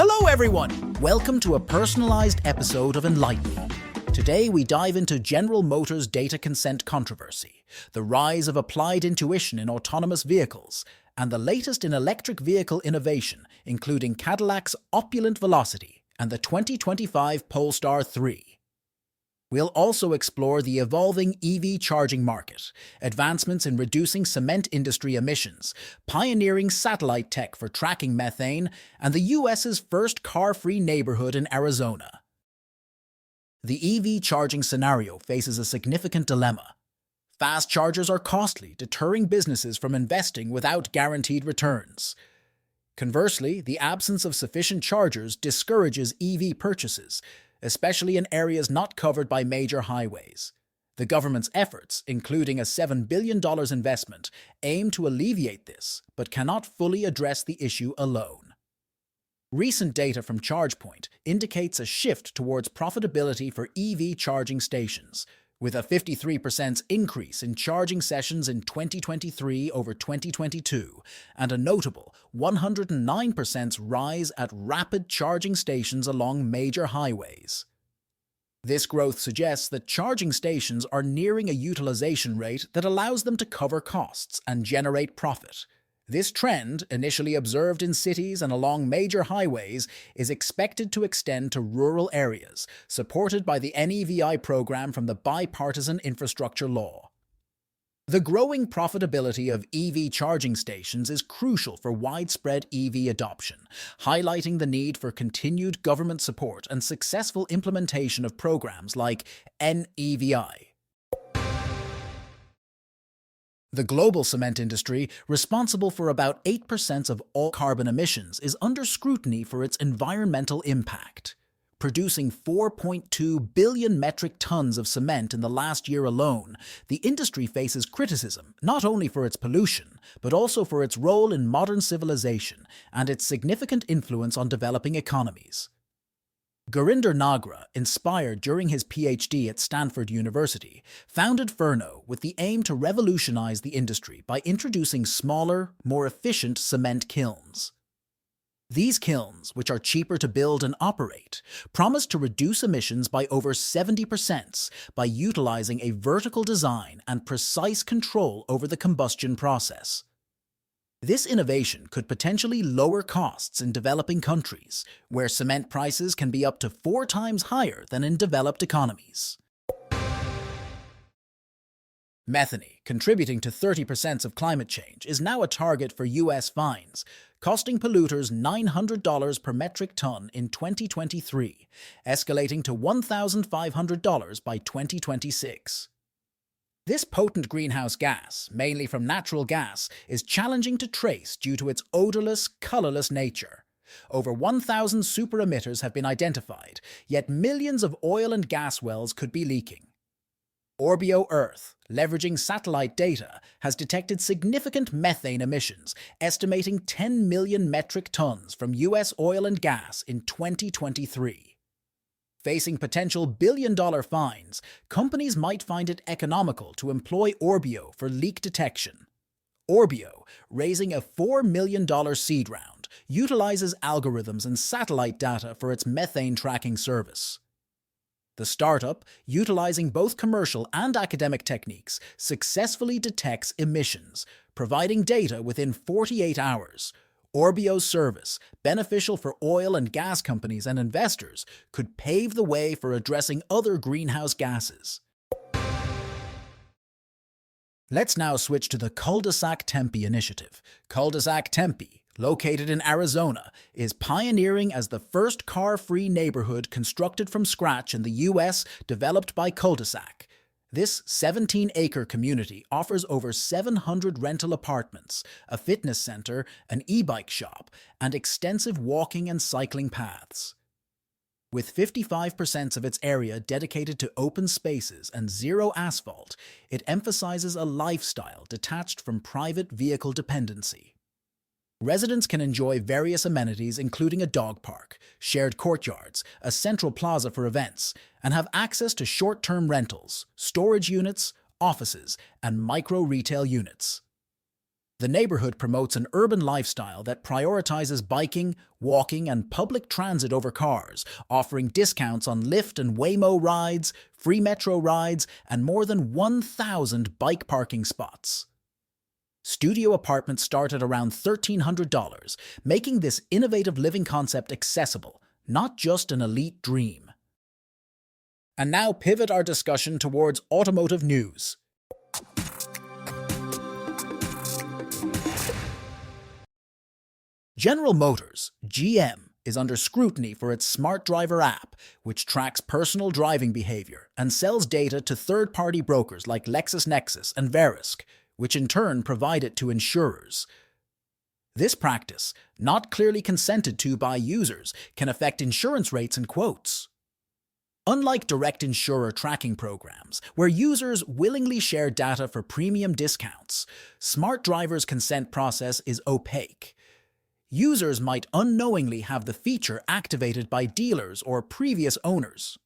Hello everyone! Welcome to a personalized episode of Enlighten Me. Today we dive into General Motors' data consent controversy, the rise of applied intuition in autonomous vehicles, and the latest in electric vehicle innovation, including Cadillac's opulent Velocity and the 2025 Polestar 3. We'll also explore the evolving EV charging market, advancements in reducing cement industry emissions, pioneering satellite tech for tracking methane, and the US's first car-free neighborhood in Arizona. The EV charging scenario faces a significant dilemma. Fast chargers are costly, deterring businesses from investing without guaranteed returns. Conversely, the absence of sufficient chargers discourages EV purchases, especially in areas not covered by major highways. The government's efforts, including a $7 billion investment, aim to alleviate this, but cannot fully address the issue alone. Recent data from ChargePoint indicates a shift towards profitability for EV charging stations, with a 53% increase in charging sessions in 2023 over 2022, and a notable 109% rise at rapid charging stations along major highways. This growth suggests that charging stations are nearing a utilization rate that allows them to cover costs and generate profit. This trend, initially observed in cities and along major highways, is expected to extend to rural areas, supported by the NEVI program from the Bipartisan Infrastructure Law. The growing profitability of EV charging stations is crucial for widespread EV adoption, highlighting the need for continued government support and successful implementation of programs like NEVI. The global cement industry, responsible for about 8% of all carbon emissions, is under scrutiny for its environmental impact. Producing 4.2 billion metric tons of cement in the last year alone, the industry faces criticism not only for its pollution, but also for its role in modern civilization and its significant influence on developing economies. Gurinder Nagra, inspired during his PhD at Stanford University, founded Furno with the aim to revolutionize the industry by introducing smaller, more efficient cement kilns. These kilns, which are cheaper to build and operate, promise to reduce emissions by over 70% by utilizing a vertical design and precise control over the combustion process. This innovation could potentially lower costs in developing countries, where cement prices can be up to 4 times higher than in developed economies. Methane, contributing to 30% of climate change, is now a target for U.S. fines, costing polluters $900 per metric ton in 2023, escalating to $1,500 by 2026. This potent greenhouse gas, mainly from natural gas, is challenging to trace due to its odorless, colorless nature. Over 1,000 super emitters have been identified, yet millions of oil and gas wells could be leaking. Orbio Earth, leveraging satellite data, has detected significant methane emissions, estimating 10 million metric tons from U.S. oil and gas in 2023. Facing potential billion-dollar fines, companies might find it economical to employ Orbio for leak detection. Orbio, raising a $4 million seed round, utilizes algorithms and satellite data for its methane tracking service. The startup, utilizing both commercial and academic techniques, successfully detects emissions, providing data within 48 hours. Orbio's service, beneficial for oil and gas companies and investors, could pave the way for addressing other greenhouse gases. Let's now switch to the Cul-de-sac Tempe initiative. Cul-de-sac Tempe, located in Arizona, is pioneering as the first car-free neighborhood constructed from scratch in the U.S. developed by Cul-de-sac. This 17-acre community offers over 700 rental apartments, a fitness center, an e-bike shop, and extensive walking and cycling paths. With 55% of its area dedicated to open spaces and zero asphalt, it emphasizes a lifestyle detached from private vehicle dependency. Residents can enjoy various amenities including a dog park, shared courtyards, a central plaza for events, and have access to short-term rentals, storage units, offices, and micro-retail units. The neighborhood promotes an urban lifestyle that prioritizes biking, walking, and public transit over cars, offering discounts on Lyft and Waymo rides, free metro rides, and more than 1,000 bike parking spots. Studio apartments start at around $1,300, making this innovative living concept accessible, not just an elite dream. And now pivot our discussion towards automotive news. General Motors, GM, is under scrutiny for its Smart Driver app, which tracks personal driving behavior and sells data to third-party brokers like LexisNexis and Verisk, which in turn provide it to insurers. This practice, not clearly consented to by users, can affect insurance rates and quotes. Unlike direct insurer tracking programs, where users willingly share data for premium discounts, Smart Driver's consent process is opaque. Users might unknowingly have the feature activated by dealers or previous owners.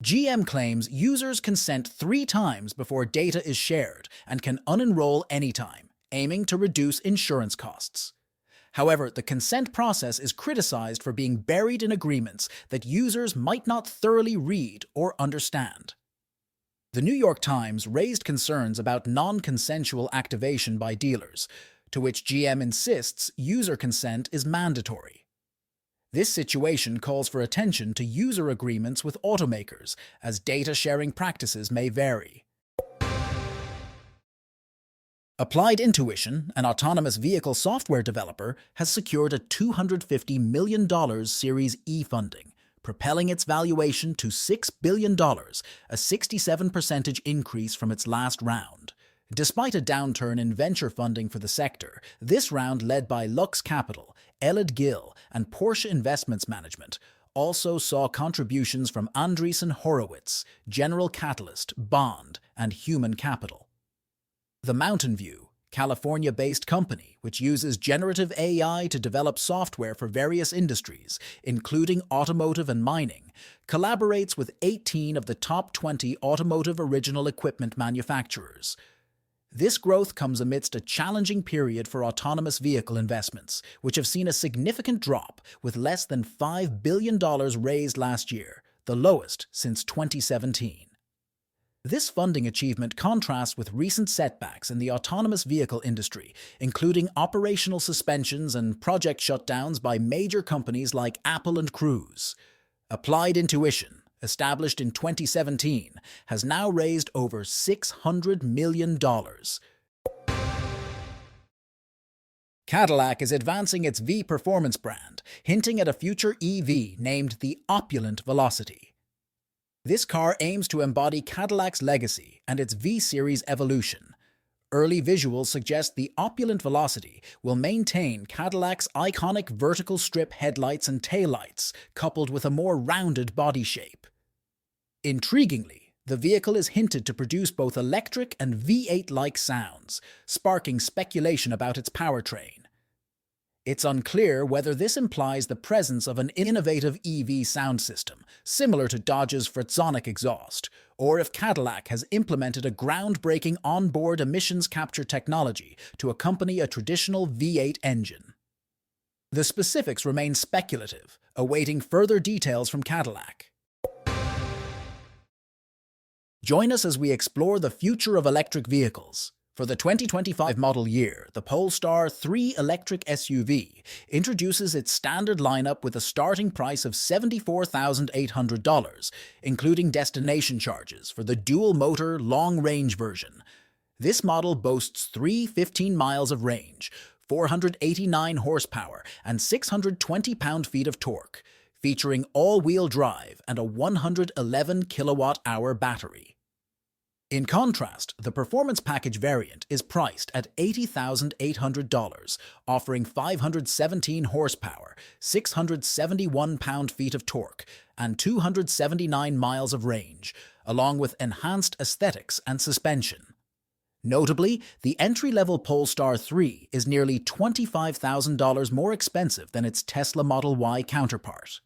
GM claims users consent 3 times before data is shared and can unenroll anytime, aiming to reduce insurance costs. However, the consent process is criticized for being buried in agreements that users might not thoroughly read or understand. The New York Times raised concerns about non-consensual activation by dealers, to which GM insists user consent is mandatory. This situation calls for attention to user agreements with automakers, as data sharing practices may vary. Applied Intuition, an autonomous vehicle software developer, has secured a $250 million Series E funding, propelling its valuation to $6 billion, a 67% increase from its last round. Despite a downturn in venture funding for the sector, this round, led by Lux Capital, Elad Gil, and Porsche Investments Management, also saw contributions from Andreessen Horowitz, General Catalyst, Bond, and Human Capital. The Mountain View, California-based company, which uses generative AI to develop software for various industries, including automotive and mining, collaborates with 18 of the top 20 automotive original equipment manufacturers. This growth comes amidst a challenging period for autonomous vehicle investments, which have seen a significant drop, with less than $5 billion raised last year, the lowest since 2017. This funding achievement contrasts with recent setbacks in the autonomous vehicle industry, including operational suspensions and project shutdowns by major companies like Apple and Cruise. Applied Intuition, established in 2017, has now raised over $600 million. Cadillac is advancing its V performance brand, hinting at a future EV named the Opulent Velocity. This car aims to embody Cadillac's legacy and its V-Series evolution. Early visuals suggest the Opulent Velocity will maintain Cadillac's iconic vertical strip headlights and taillights, coupled with a more rounded body shape. Intriguingly, the vehicle is hinted to produce both electric and V8-like sounds, sparking speculation about its powertrain. It's unclear whether this implies the presence of an innovative EV sound system, similar to Dodge's Fretzonic exhaust, or if Cadillac has implemented a groundbreaking onboard emissions capture technology to accompany a traditional V8 engine. The specifics remain speculative, awaiting further details from Cadillac. Join us as we explore the future of electric vehicles. For the 2025 model year, the Polestar 3 electric SUV introduces its standard lineup with a starting price of $74,800, including destination charges for the dual-motor long-range version. This model boasts 315 miles of range, 489 horsepower, and 620 pound-feet of torque, featuring all-wheel drive and a 111 kilowatt-hour battery. In contrast, the Performance Package variant is priced at $80,800, offering 517 horsepower, 671 pound-feet of torque, and 279 miles of range, along with enhanced aesthetics and suspension. Notably, the entry-level Polestar 3 is nearly $25,000 more expensive than its Tesla Model Y counterpart.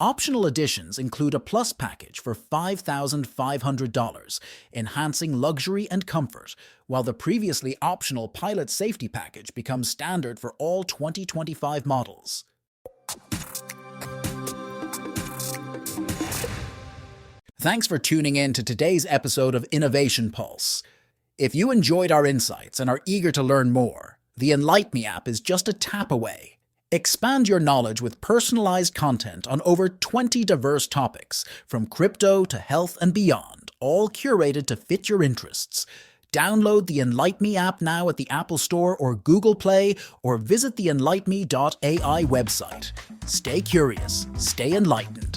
Optional editions include a Plus package for $5,500, enhancing luxury and comfort, while the previously optional Pilot Safety package becomes standard for all 2025 models. Thanks for tuning in to today's episode of Innovation Pulse. If you enjoyed our insights and are eager to learn more, the Enlighten Me app is just a tap away. Expand your knowledge with personalized content on over 20 diverse topics, from crypto to health and beyond, all curated to fit your interests. Download the Enlighten Me app now at the Apple Store or Google Play, or visit the enlightenme.ai website. Stay curious, stay enlightened.